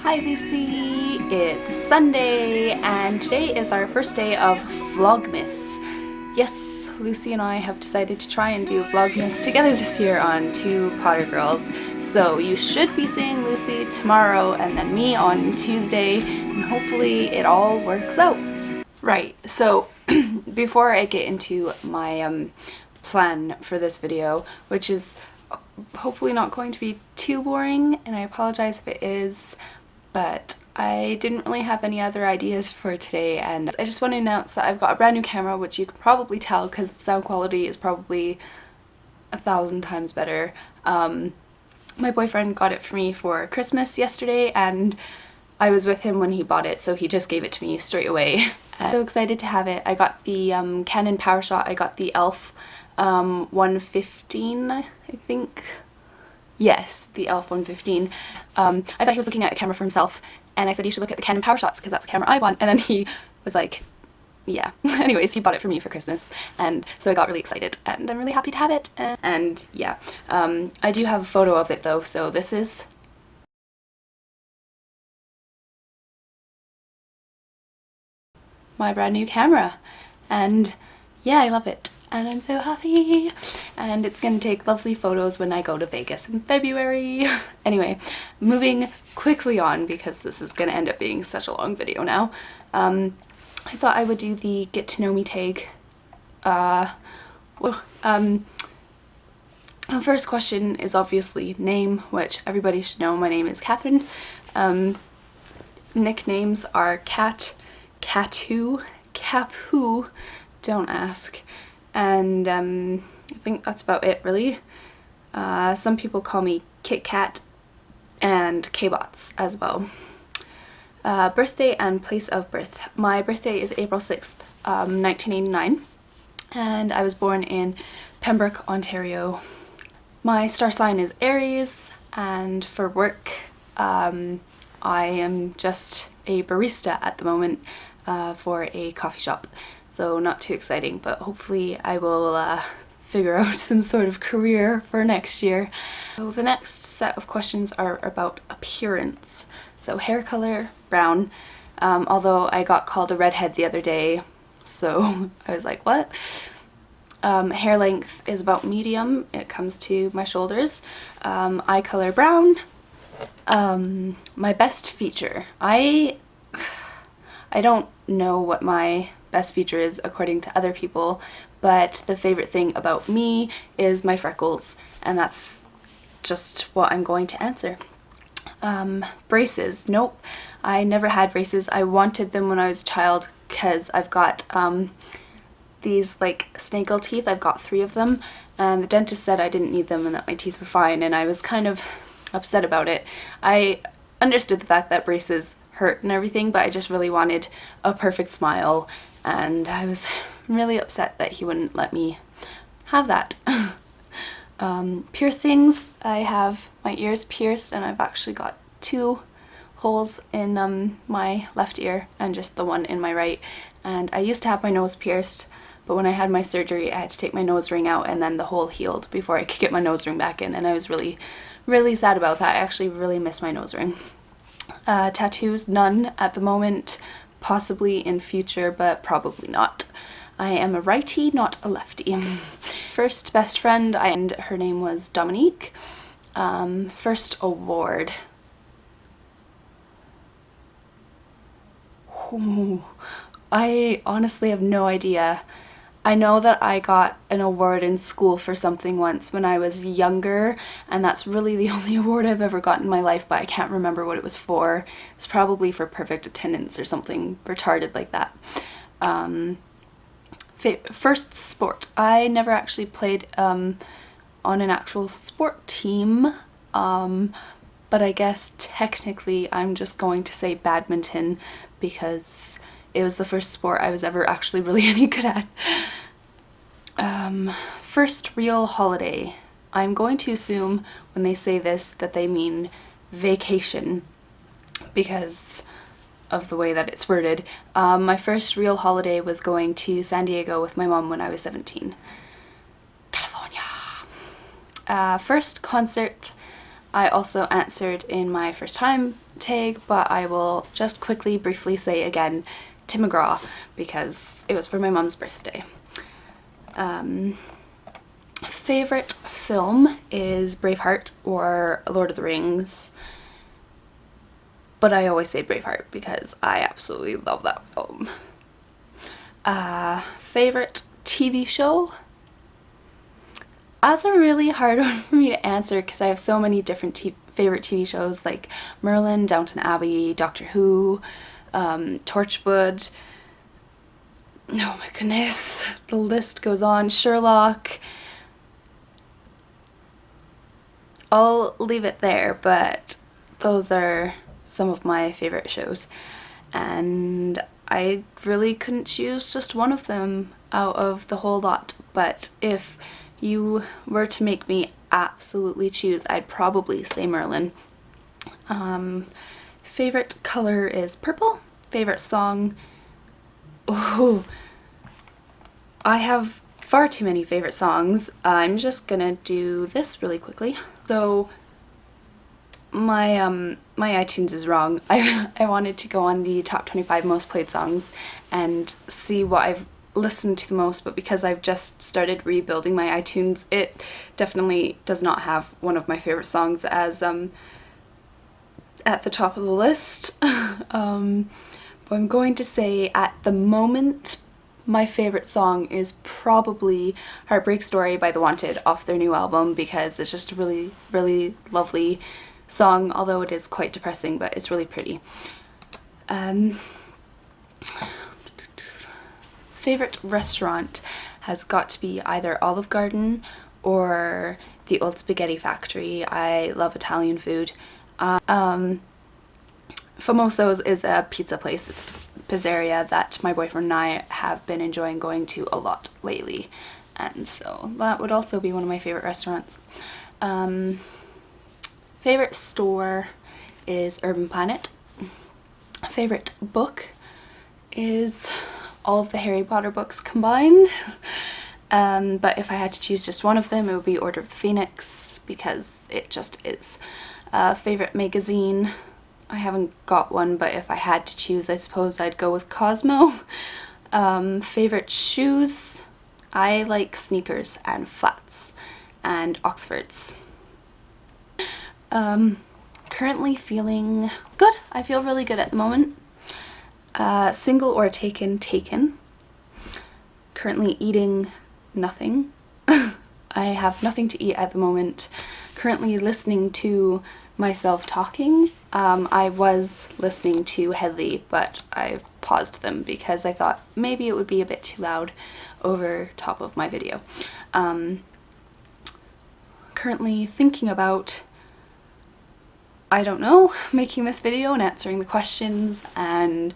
Hi Lucy! It's Sunday and today is our first day of Vlogmas. Yes, Lucy and I have decided to try and do Vlogmas together this year on Two Potter Girls. So you should be seeing Lucy tomorrow and then me on Tuesday, and hopefully it all works out. Right, so before I get into my plan for this video, which is hopefully not going to be too boring, and I apologize if it is, but I didn't really have any other ideas for today, and I just want to announce that I've got a brand new camera, which you can probably tell because the sound quality is probably 1,000 times better. My boyfriend got it for me for Christmas yesterday and I was with him when he bought it, so he just gave it to me straight away. I'm so excited to have it. I got the Canon PowerShot. I got the e.l.f. 115, I think. Yes, the e.l.f. 115. I thought he was looking at a camera for himself, and I said you should look at the Canon PowerShots because that's the camera I want, and then he was like, yeah. Anyways, he bought it for me for Christmas, and so I got really excited, and I'm really happy to have it. And yeah, I do have a photo of it though, so this is my brand new camera, and yeah, I love it and I'm so happy, and it's gonna take lovely photos when I go to Vegas in February. Anyway, moving quickly on because this is gonna end up being such a long video now. I thought I would do the get to know me tag. The first question is obviously name, which everybody should know. My name is Katherine. Nicknames are Cat, Catu, Capu, don't ask, and I think that's about it really. Some people call me Kit Kat and K-Bots as well. Birthday and place of birth. My birthday is April 6th, 1989, and I was born in Pembroke, Ontario. My star sign is Aries, and for work I am just a barista at the moment for a coffee shop, so not too exciting, but hopefully I will figure out some sort of career for next year. So the next set of questions are about appearance. So hair color, brown, although I got called a redhead the other day, so I was like, what? Hair length is about medium, it comes to my shoulders. Eye color, brown. My best feature. I don't know what my best feature is according to other people, but the favorite thing about me is my freckles, and that's just what I'm going to answer. Braces. Nope, I never had braces. I wanted them when I was a child because I've got these like snaggle teeth. I've got 3 of them, and the dentist said I didn't need them and that my teeth were fine, and I was kind of upset about it. I understood the fact that braces hurt and everything, but I just really wanted a perfect smile, and I was really upset that he wouldn't let me have that. Piercings. I have my ears pierced, and I've actually got 2 holes in my left ear and just the one in my right, and I used to have my nose pierced, but when I had my surgery I had to take my nose ring out, and then the hole healed before I could get my nose ring back in, and I was really sad about that. I actually really miss my nose ring. Tattoos, none at the moment, possibly in future, but probably not. I am a righty, not a lefty. First best friend, and her name was Dominique. First award. Ooh, I honestly have no idea. I know that I got an award in school for something once when I was younger, and that's really the only award I've ever gotten in my life, but I can't remember what it was for. It's probably for perfect attendance or something retarded like that. First sport. I never actually played on an actual sport team, but I guess technically I'm just going to say badminton because it was the first sport I was ever actually really any good at. First real holiday. I'm going to assume when they say this that they mean vacation because of the way that it's worded. My first real holiday was going to San Diego with my mom when I was 17. California. First concert. I also answered in my first time tag, but I will just quickly, briefly say again Tim McGraw because it was for my mum's birthday. Favorite film is Braveheart or Lord of the Rings, but I always say Braveheart because I absolutely love that film. Favorite TV show? That's a really hard one for me to answer because I have so many different favorite TV shows like Merlin, Downton Abbey, Doctor Who, Torchwood. Oh my goodness, the list goes on. Sherlock. I'll leave it there, but those are some of my favorite shows, and I really couldn't choose just one of them out of the whole lot. But if you were to make me absolutely choose, I'd probably say Merlin. Favorite color is purple. Favorite song? Oh, I have far too many favorite songs. I'm just gonna do this really quickly. So my iTunes is wrong. I wanted to go on the top 25 most played songs and see what I've listened to the most, but because I've just started rebuilding my iTunes, it definitely does not have one of my favorite songs as at the top of the list. But I'm going to say at the moment my favorite song is probably Heartbreak Story by The Wanted off their new album, because it's just a really, really lovely song, although it is quite depressing, but it's really pretty. Favorite restaurant has got to be either Olive Garden or the Old Spaghetti Factory. I love Italian food. Famoso's is a pizza place. It's a pizzeria that my boyfriend and I have been enjoying going to a lot lately, and so that would also be one of my favorite restaurants. Favorite store is Urban Planet. Favorite book is all of the Harry Potter books combined, but if I had to choose just one of them, it would be Order of the Phoenix because it just is. Favorite magazine? I haven't got one, but if I had to choose, I suppose I'd go with Cosmo. Favorite shoes? I like sneakers and flats and Oxfords. Currently feeling good. I feel really good at the moment. Single or taken? Taken. Currently eating nothing. I have nothing to eat at the moment. Currently listening to myself talking. I was listening to Headley, but I've paused them because I thought maybe it would be a bit too loud over top of my video. Currently thinking about, I don't know, making this video and answering the questions and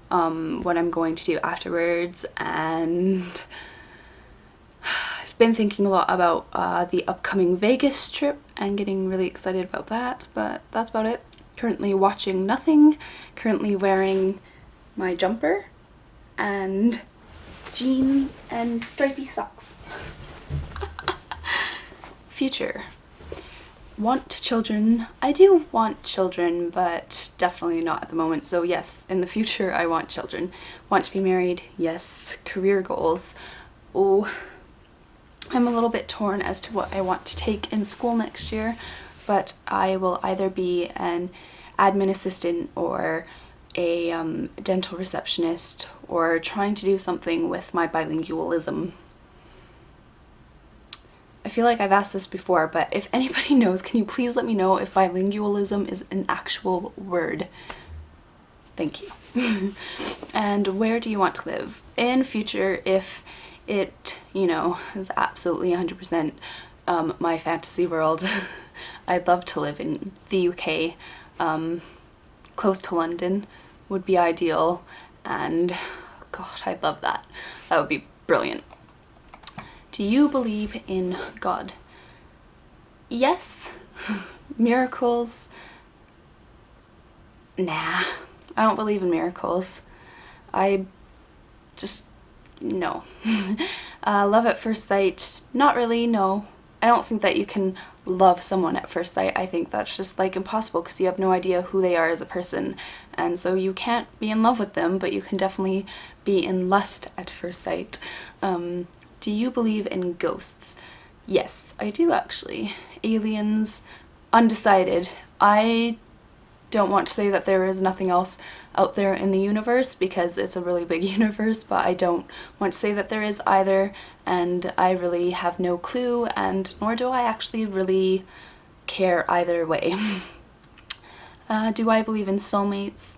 what I'm going to do afterwards, and I've been thinking a lot about the upcoming Vegas trip and getting really excited about that, but that's about it. Currently watching nothing, currently wearing my jumper and jeans and stripy socks. Future. Want children? I do want children, but definitely not at the moment. So yes, in the future I want children. Want to be married? Yes. Career goals? Oh, I'm a little bit torn as to what I want to take in school next year, but I will either be an admin assistant or a dental receptionist, or trying to do something with my bilingualism. I feel like I've asked this before, but if anybody knows, can you please let me know if bilingualism is an actual word? Thank you. And where do you want to live? In future, if it, you know, is absolutely 100% my fantasy world, I'd love to live in the UK. Close to London would be ideal, and God, I'd love that. That would be brilliant. Do you believe in God? Yes. Miracles? Nah, I don't believe in miracles. I just, no. Love at first sight? Not really, no. I don't think that you can love someone at first sight. I think that's just like impossible because you have no idea who they are as a person, and so you can't be in love with them, but you can definitely be in lust at first sight. Do you believe in ghosts? Yes, I do actually. Aliens, undecided. I don't want to say that there is nothing else out there in the universe because it's a really big universe, but I don't want to say that there is either, and I really have no clue, and nor do I actually really care either way. Do I believe in soulmates?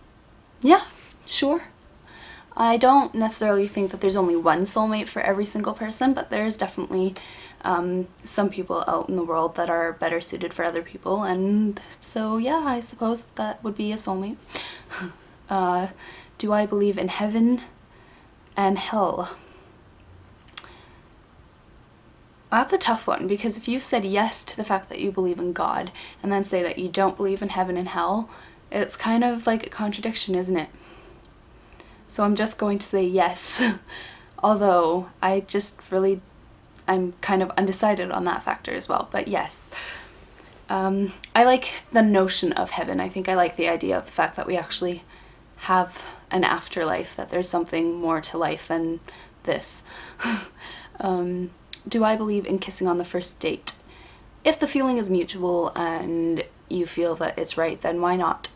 Yeah, sure. I don't necessarily think that there's only one soulmate for every single person, but there's definitely some people out in the world that are better suited for other people, and so yeah, I suppose that would be a soulmate. Do I believe in heaven and hell? That's a tough one, because if you said yes to the fact that you believe in God and then say that you don't believe in heaven and hell, it's kind of like a contradiction, isn't it? So I'm just going to say yes, although I'm kind of undecided on that factor as well, but yes. I like the notion of heaven. I think I like the idea of the fact that we actually have an afterlife, that there's something more to life than this. Do I believe in kissing on the first date? If the feeling is mutual and you feel that it's right, then why not?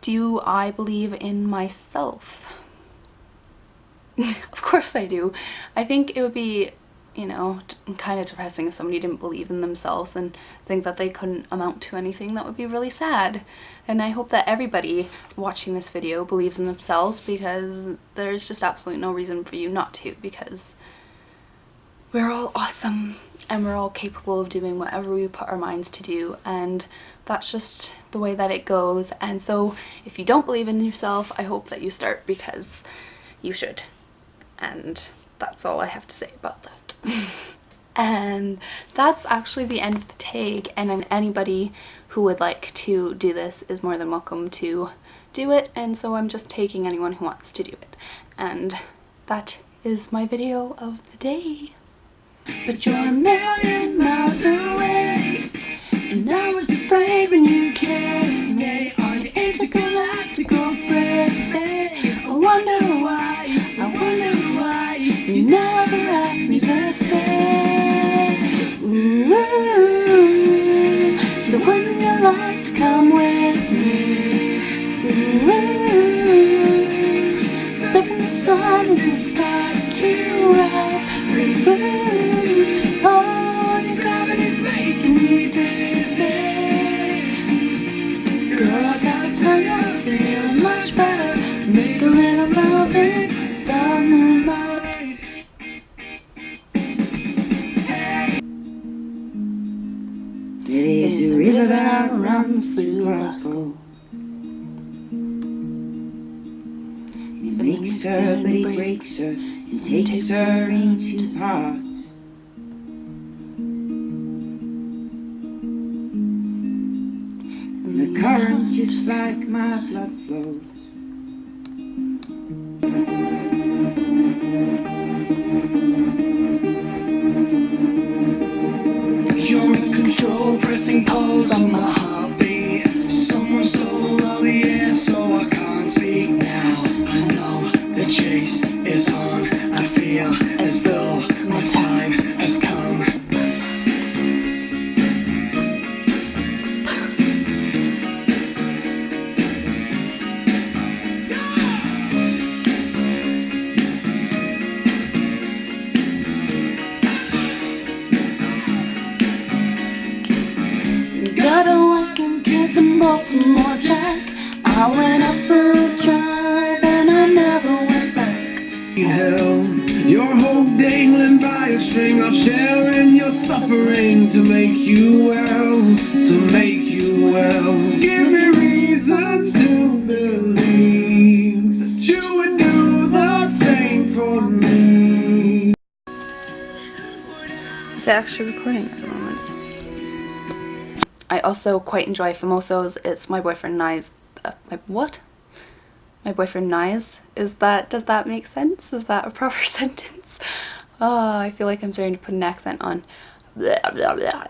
Do I believe in myself? Of course I do. I think it would be, you know, kind of depressing if somebody didn't believe in themselves and think that they couldn't amount to anything. That would be really sad. And I hope that everybody watching this video believes in themselves, because there's just absolutely no reason for you not to, because we're all awesome and we're all capable of doing whatever we put our minds to do, and that's just the way that it goes. And so if you don't believe in yourself, I hope that you start, because you should. And that's all I have to say about that. And that's actually the end of the tag, and then anybody who would like to do this is more than welcome to do it, and so I'm just taking anyone who wants to do it. And that is my video of the day. But you're a million miles away, and I was afraid when you kissed me on the intergalactical frisbee. I wonder why you never asked me to stay. Ooh, so wouldn't you like to come with me? Ooh, surfing the sun as it starts to rise. Ooh, oh, your gravity's making me dizzy. Girl, I gotta tell you, I'm feeling much better. Make a little love in the moonlight. It is a river that runs through Glasgow. It makes her, but it breaks her, and takes her into parts. And the current, just like my blood flows. You're in control, pressing pause on my heartbeat. Someone stole all the air, so I can't speak now. I know the chase is on. I feel as though my time has come. Got a wife and kids in Baltimore, Jack. I went up a drive and I never went back. Hell, your hope dangling by a string of sharing your suffering to make you well, to make you well. Give me reason to believe that you would do the same for me. Is it actually recording at the moment? I also quite enjoy Famosos. It's my boyfriend Nye's. What? My boyfriend Nye's? Does that make sense? Is that a proper sentence? Oh, I feel like I'm starting to put an accent on. Blah, blah, blah.